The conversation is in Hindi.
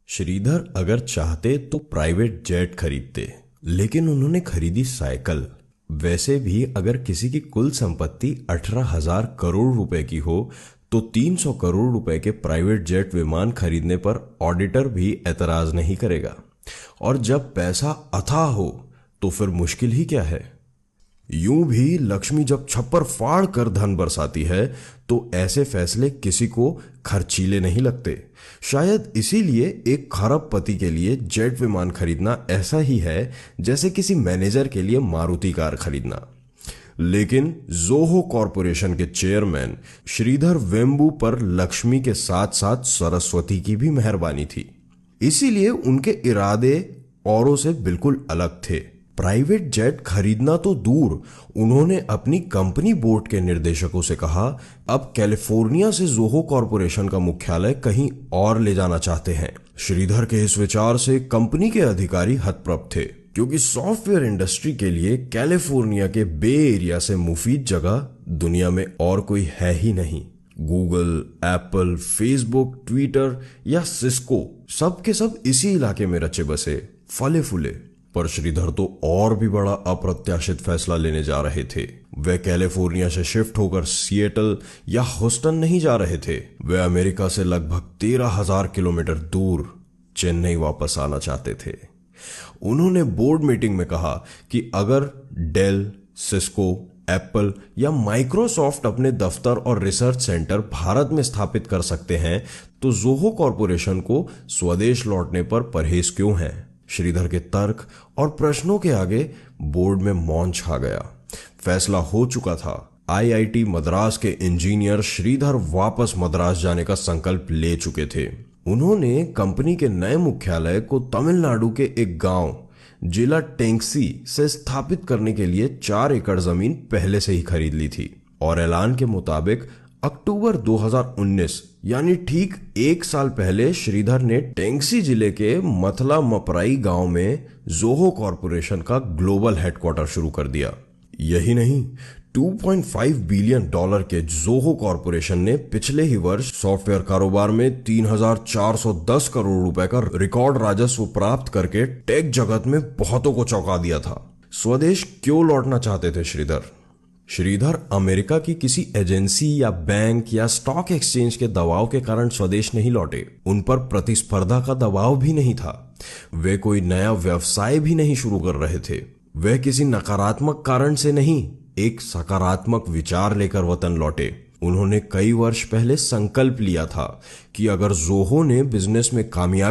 श्रीधर अगर चाहते तो प्राइवेट जेट खरीदते, लेकिन उन्होंने खरीदी साइकिल। वैसे भी अगर किसी की कुल संपत्ति 18,000 करोड़ रुपए की हो तो 300 करोड़ रुपए के प्राइवेट जेट विमान खरीदने पर ऑडिटर भी एतराज नहीं करेगा। और जब पैसा अथाह हो तो फिर मुश्किल ही क्या है। यूं भी लक्ष्मी जब छप्पर फाड़ कर धन बरसाती है तो ऐसे फैसले किसी को खर्चीले नहीं लगते। शायद इसीलिए एक खरबपति के लिए जेट विमान खरीदना ऐसा ही है जैसे किसी मैनेजर के लिए मारुति कार खरीदना। लेकिन जोहो कॉरपोरेशन के चेयरमैन श्रीधर वेम्बू पर लक्ष्मी के साथ साथ सरस्वती की भी मेहरबानी थी। इसीलिए उनके इरादे औरों से बिल्कुल अलग थे। प्राइवेट जेट खरीदना तो दूर, उन्होंने अपनी कंपनी बोर्ड के निर्देशकों से कहा अब कैलिफोर्निया से जोहो कॉरपोरेशन का मुख्यालय कहीं और ले जाना चाहते हैं। श्रीधर के इस विचार से कंपनी के अधिकारी हतप्रभ थे, क्योंकि सॉफ्टवेयर इंडस्ट्री के लिए कैलिफोर्निया के बे एरिया से मुफीद जगह दुनिया में और कोई है ही नहीं। गूगल, एप्पल, फेसबुक, ट्विटर या सिस्को सब के सब इसी इलाके में रचे बसे फले फूले। पर श्रीधर तो और भी बड़ा अप्रत्याशित फैसला लेने जा रहे थे। वे कैलिफोर्निया से शिफ्ट होकर सिएटल या ह्यूस्टन नहीं जा रहे थे। वे अमेरिका से लगभग 13,000 किलोमीटर दूर चेन्नई वापस आना चाहते थे। उन्होंने बोर्ड मीटिंग में कहा कि अगर डेल, सिस्को, एप्पल या माइक्रोसॉफ्ट अपने दफ्तर और रिसर्च सेंटर भारत में स्थापित कर सकते हैं तो जोहो कॉरपोरेशन को स्वदेश लौटने पर परहेज क्यों है। श्रीधर के तर्क और प्रश्नों के आगे बोर्ड में मौन छा गया। फैसला हो चुका था। आईआईटी मद्रास के इंजीनियर श्रीधर वापस मद्रास जाने का संकल्प ले चुके थे। उन्होंने कंपनी के नए मुख्यालय को तमिलनाडु के एक गांव जिला टेंगसी से स्थापित करने के लिए 4 एकड़ जमीन पहले से ही खरीद ली थी और ऐलान के मुताबिक अक्टूबर 2019 यानी ठीक 1 साल पहले श्रीधर ने टेंगसी जिले के मथला मपराई गांव में जोहो कॉरपोरेशन का ग्लोबल हेडक्वार्टर शुरू कर दिया। यही नहीं, $2.5 बिलियन के जोहो कॉरपोरेशन ने पिछले ही वर्ष सॉफ्टवेयर कारोबार में 3,410 करोड़ रुपए का रिकॉर्ड राजस्व प्राप्त करके टेक जगत में बहुतों को चौंका दिया था। स्वदेश क्यों लौटना चाहते थे श्रीधर? श्रीधर अमेरिका की किसी एजेंसी या बैंक या स्टॉक एक्सचेंज के दबाव के कारण स्वदेश नहीं लौटे। उन पर प्रतिस्पर्धा का दबाव भी नहीं था। वे कोई नया व्यवसाय भी नहीं शुरू कर रहे थे। वे किसी नकारात्मक कारण से नहीं, एक सकारात्मक विचार लेकर वतन लौटे। उन्होंने कई वर्ष पहले संकल्प लिया था कि अगर जोहो ने बिजनेस में कामयाबी